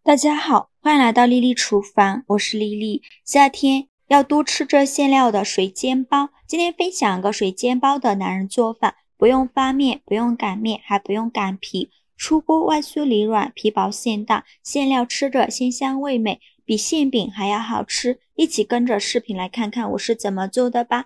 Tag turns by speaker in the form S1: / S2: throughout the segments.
S1: 大家好，欢迎来到丽丽厨房，我是丽丽。夏天要多吃这馅料的水煎包。今天分享个水煎包的男人做法，不用发面，不用擀面，还不用擀皮。出锅外酥里软，皮薄馅大，馅料吃着鲜香味美，比馅饼还要好吃。一起跟着视频来看看我是怎么做的吧。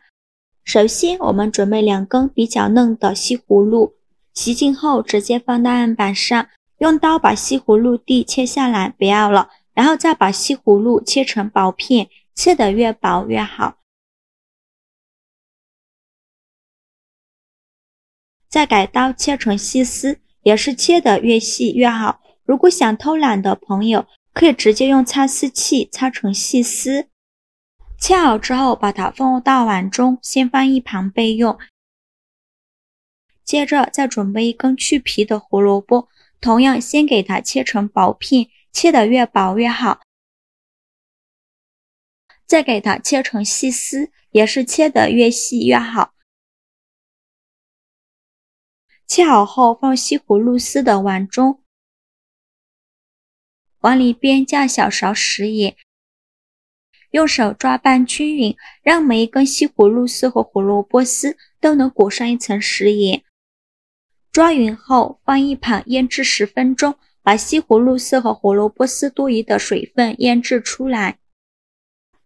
S1: 首先我们准备2根比较嫩的西葫芦，洗净后直接放到案板上，用刀把西葫芦蒂切下来，不要了，然后再把西葫芦切成薄片，切得越薄越好。再改刀切成细丝，也是切得越细越好。如果想偷懒的朋友，可以直接用擦丝器擦成细丝。切好之后，把它放入到碗中，先放一旁备用。接着再准备1根去皮的胡萝卜，同样先给它切成薄片，切得越薄越好。再给它切成细丝，也是切得越细越好。切好后放西葫芦丝的碗中，碗里边加小勺食盐，用手抓拌均匀，让每一根西葫芦丝和胡萝卜丝都能裹上一层食盐。抓匀后放一旁腌制10分钟，把西葫芦丝和胡萝卜丝多余的水分腌制出来。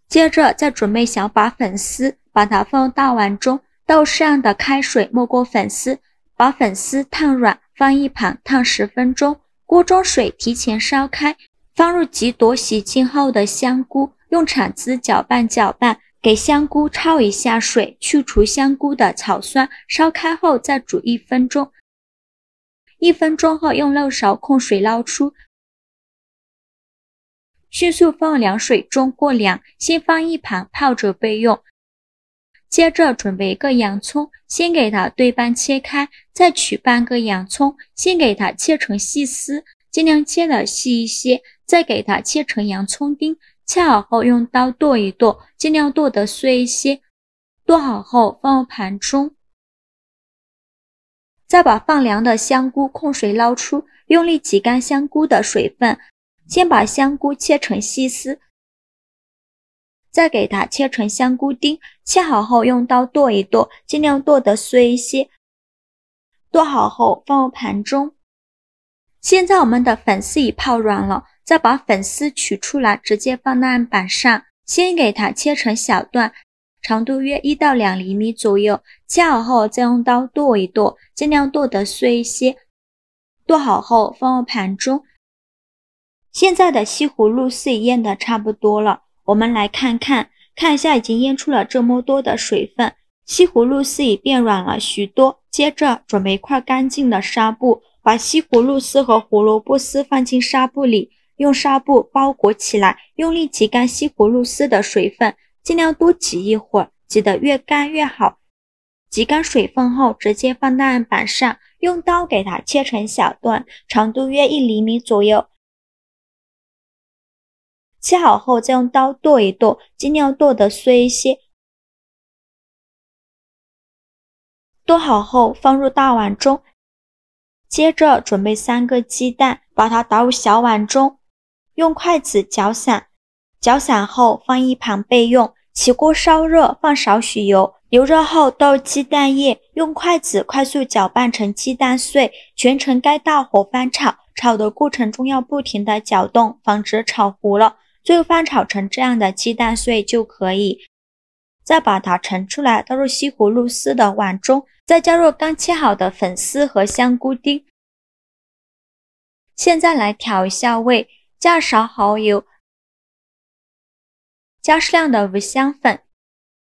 S1: 接着再准备小把粉丝，把它放入大碗中，倒适量的开水没过粉丝，把粉丝烫软，放一旁烫10分钟。锅中水提前烧开，放入几朵洗净后的香菇，用铲子搅拌搅拌，给香菇焯一下水，去除香菇的草酸。烧开后再煮1分钟。1分钟后用漏勺控水捞出，迅速放凉水中过凉，先放一旁泡着备用。接着准备1个洋葱，先给它对半切开，再取半个洋葱，先给它切成细丝，尽量切得细一些，再给它切成洋葱丁，切好后用刀剁一剁，尽量剁得碎一些。剁好后放入盘中，再把放凉的香菇控水捞出，用力挤干香菇的水分，先把香菇切成细丝，再给它切成香菇丁，切好后用刀剁一剁，尽量剁得碎一些。剁好后放入盘中。现在我们的粉丝已泡软了，再把粉丝取出来，直接放到案板上，先给它切成小段，长度约1到2厘米左右，切好后再用刀剁一剁，尽量剁得碎一些。剁好后放入盘中。现在的西葫芦丝已腌得差不多了，我们来看一下已经腌出了这么多的水分，西葫芦丝已变软了许多。接着准备一块干净的纱布，把西葫芦丝和胡萝卜丝放进纱布里，用纱布包裹起来，用力挤干西葫芦丝的水分，尽量多挤一会儿，挤得越干越好。挤干水分后直接放到案板上，用刀给它切成小段，长度约1厘米左右。切好后再用刀剁一剁，尽量剁得碎一些。剁好后放入大碗中，接着准备3个鸡蛋，把它倒入小碗中，用筷子搅散，搅散后放一旁备用。起锅烧热，放少许油，油热后倒入鸡蛋液，用筷子快速搅拌成鸡蛋碎，全程该大火翻炒，炒的过程中要不停地搅动，防止炒糊了。最后翻炒成这样的鸡蛋碎就可以。再把它盛出来，倒入西葫芦丝的碗中，再加入刚切好的粉丝和香菇丁。现在来调一下味，加勺蚝油，加适量的五香粉，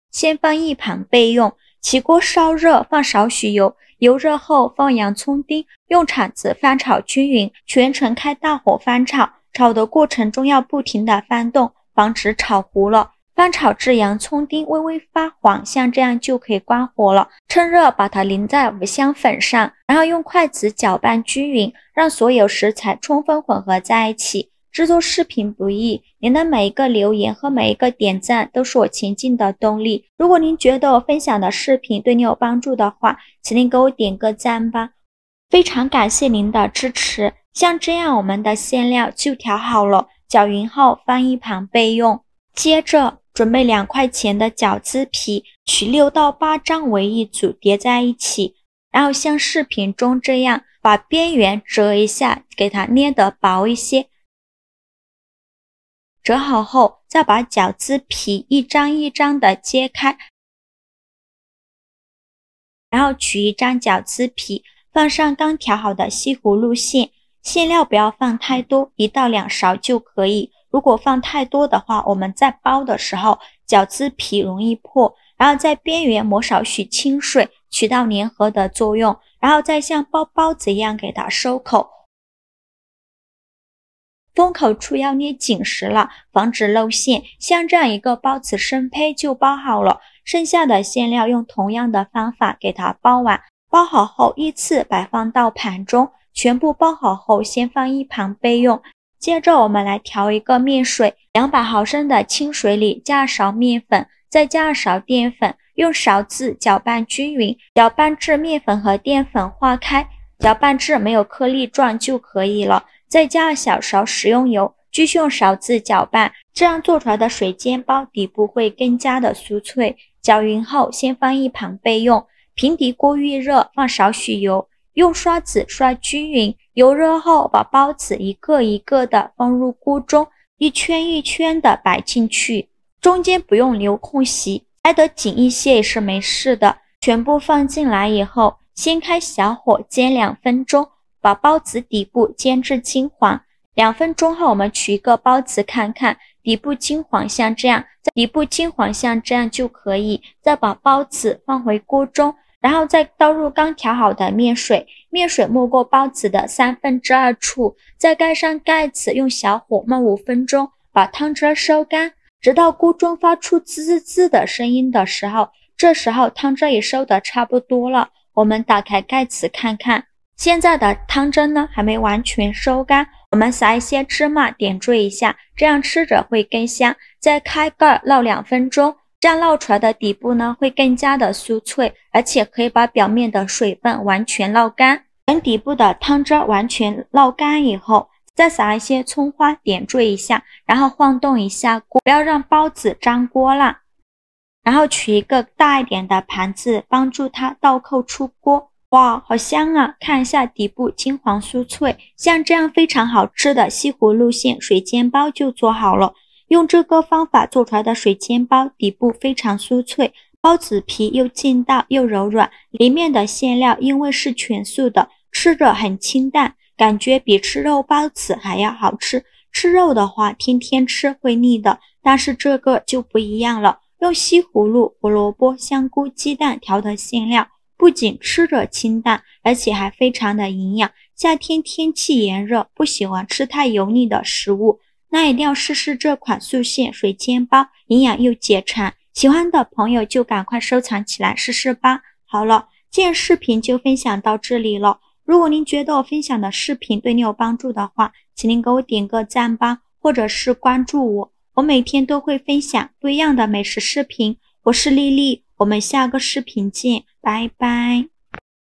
S1: 先放一旁备用。起锅烧热，放少许油，油热后放洋葱丁，用铲子翻炒均匀，全程开大火翻炒，炒的过程中要不停地翻动，防止炒糊了。翻炒至洋葱丁微微发黄，像这样就可以关火了。趁热把它淋在五香粉上，然后用筷子搅拌均匀，让所有食材充分混合在一起。制作视频不易，您的每一个留言和每一个点赞都是我前进的动力。如果您觉得我分享的视频对你有帮助的话，请您给我点个赞吧。非常感谢您的支持。像这样我们的馅料就调好了，搅匀后放一旁备用。接着准备2块钱的饺子皮，取6到8张为一组叠在一起，然后像视频中这样把边缘折一下，给它捏得薄一些。折好后再把饺子皮一张一张的揭开，然后取一张饺子皮，放上刚调好的西葫芦馅，馅料不要放太多，1到2勺就可以。如果放太多的话，我们在包的时候饺子皮容易破。然后在边缘抹少许清水，起到粘合的作用，然后再像包包子一样给它收口。封口处要捏紧实了，防止漏馅。像这样一个包子生胚就包好了，剩下的馅料用同样的方法给它包完。包好后依次摆放到盘中，全部包好后先放一旁备用。接着我们来调一个面水，200毫升的清水里加2勺面粉，再加2勺淀粉，用勺子搅拌均匀，搅拌至面粉和淀粉化开，搅拌至没有颗粒状就可以了。再加2小勺食用油，继续用勺子搅拌，这样做出来的水煎包底部会更加的酥脆。搅匀后先放一旁备用。平底锅预热，放少许油，用刷子刷均匀。油热后把包子一个一个的放入锅中，一圈一圈的摆进去，中间不用留空隙，挨得紧一些也是没事的。全部放进来以后，先开小火煎2分钟，把包子底部煎至金黄。2分钟后我们取一个包子看看，底部金黄像这样，底部金黄像这样就可以。再把包子放回锅中，然后再倒入刚调好的面水，面水没过包子的2/3处，再盖上盖子，用小火焖5分钟，把汤汁收干，直到锅中发出滋滋滋的声音的时候，这时候汤汁也收得差不多了。我们打开盖子看看，现在的汤汁呢还没完全收干，我们撒一些芝麻点缀一下，这样吃着会更香。再开盖烙2分钟，这样烙出来的底部呢会更加的酥脆，而且可以把表面的水分完全烙干。等底部的汤汁完全烙干以后，再撒一些葱花点缀一下，然后晃动一下锅，不要让包子粘锅了。然后取一个大一点的盘子，帮助它倒扣出锅。哇，好香啊！看一下底部金黄酥脆，像这样非常好吃的西葫芦馅水煎包就做好了。用这个方法做出来的水煎包底部非常酥脆，包子皮又劲道又柔软，里面的馅料因为是全素的，吃着很清淡，感觉比吃肉包子还要好吃。吃肉的话天天吃会腻的，但是这个就不一样了，用西葫芦、胡萝卜、香菇、鸡蛋调的馅料，不仅吃着清淡，而且还非常的营养。夏天天气炎热，不喜欢吃太油腻的食物，那一定要试试这款素馅水煎包，营养又解馋。喜欢的朋友就赶快收藏起来试试吧。好了，今天视频就分享到这里了。如果您觉得我分享的视频对你有帮助的话，请您给我点个赞吧，或者是关注我，我每天都会分享不一样的美食视频。我是丽丽，我们下个视频见，拜拜。